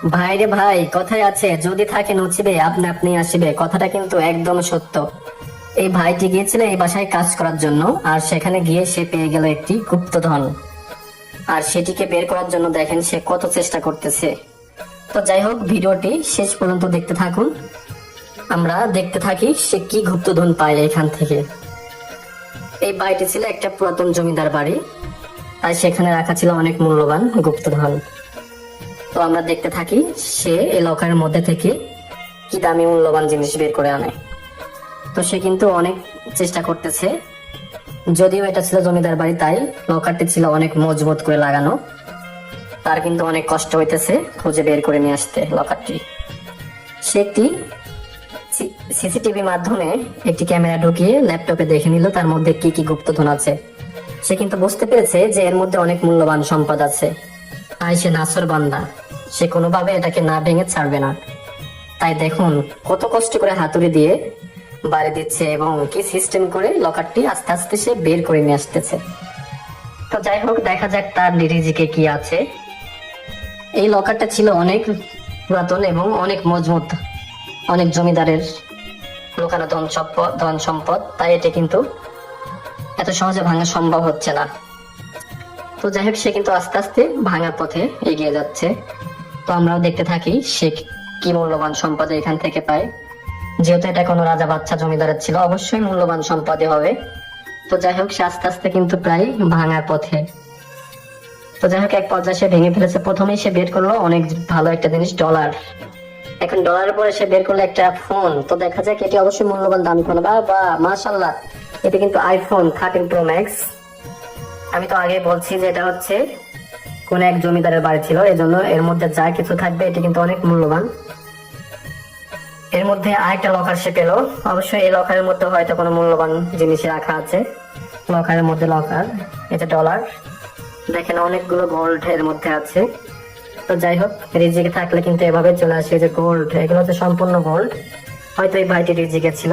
ভাইরে ভাই, কথায় আছে যদি থাকে নচিবে আপনি আপনি আসিবে, কথাটা কিন্তু একদম সত্য। এই ভাইটি গিয়েছিল এই বাসায় কাজ করার জন্য, আর সেখানে গিয়ে সে পেয়ে গেল একটি গুপ্তধন। আর সেটিকে বের করার জন্য দেখেন সে কত চেষ্টা করতেছে। তো যাই হোক, ভিডিওটি শেষ পর্যন্ত দেখতে থাকুন, আমরা দেখতে থাকি সে কি গুপ্তধন পায় এখান থেকে। এই বাড়িটি ছিল একটা পুরাতন জমিদার বাড়ি, তাই সেখানে রাখা ছিল অনেক মূল্যবান গুপ্তধন। তো আমরা দেখতে থাকি সে এই লকারের মধ্যে থেকে কি দামি মূল্যবান জিনিস বের করে আনে। তো সে কিন্তু অনেক চেষ্টা করতেছে, যদিও এটা ছিল জমিদার বাড়ি তাই লকারটি ছিল অনেক মজবুত করে লাগানো। তার কিন্তু অনেক কষ্ট হইতেছে খুঁজে বের করে নিয়ে আসতে লকারটি। সে একটি সিসিটিভি মাধ্যমে একটি ক্যামেরা ঢুকিয়ে ল্যাপটপে দেখে নিল তার মধ্যে কি কি গুপ্তধন আছে। সে কিন্তু বুঝতে পেরেছে যে এর মধ্যে অনেক মূল্যবান সম্পদ আছে, তাই সে নাছর বান্দা, সে কোনোভাবে এটাকে না ভেঙে ছাড়বে না। তাই দেখুন কত কষ্ট করে হাতুড়ি দিয়ে বাড়ি দিচ্ছে এবং কি সিস্টেম করে লকারটি আস্তে আস্তে সে বের করে নিয়ে আসতেছে। তো যাই হোক, দেখা যাক তার রিজিকে কি আছে। এই লকারটা ছিল অনেক পুরাতন এবং অনেক মজবুত, অনেক জমিদারের লুকানো ধন সম্পদ, তাই এটা কিন্তু এত সহজে ভাঙা সম্ভব হচ্ছে না। তো যাই হোক, সে কিন্তু আস্তে আস্তে ভাঙার পথে এগিয়ে যাচ্ছে। তো আমরাও দেখতে থাকি সে কি মূল্যবান সম্পদ এখান থেকে পায়। যেহেতু এটা কোনো রাজা বাচ্চা জমিদারের ছিল, অবশ্যই মূল্যবান সম্পদই হবে। তো যাই হোক, সে আস্তে আস্তে কিন্তু প্রায় ভাঙার পথে। তো যাই হোক, এক পর্যায়ে সে ভেঙে ফেলেছে। প্রথমেই সে বের করলো অনেক ভালো একটা জিনিস, ডলার। এখন ডলারের পরে সে বের করলো একটা ফোন। তো দেখা যাক এটি অবশ্যই মূল্যবান দামি ফোন। বা মাশাআল্লাহ, এটি কিন্তু আইফোন 13 প্রো ম্যাক্স। আমি তো আগে বলছি যে এটা হচ্ছে কোন এক জমিদারের বাড়ি ছিল, এজন্য এর মধ্যে যা কিছু থাকবে এটি কিন্তু অনেক মূল্যবান। এর মধ্যে আরেকটা লকার সে পেলো। অবশ্যই এই লকারের মধ্যে হয়তো কোনো মূল্যবান জিনিস রাখা আছে। লকারের মধ্যে লকার, এটা ডলার, দেখেন অনেকগুলো গোল্ড এর মধ্যে আছে। তো যাই হোক, রিজিকে থাকলে কিন্তু এভাবে চলে আসে যে গোল্ড, এগুলো হচ্ছে সম্পূর্ণ গোল্ড। হয়তো এই ভাইটি রিজিকে ছিল।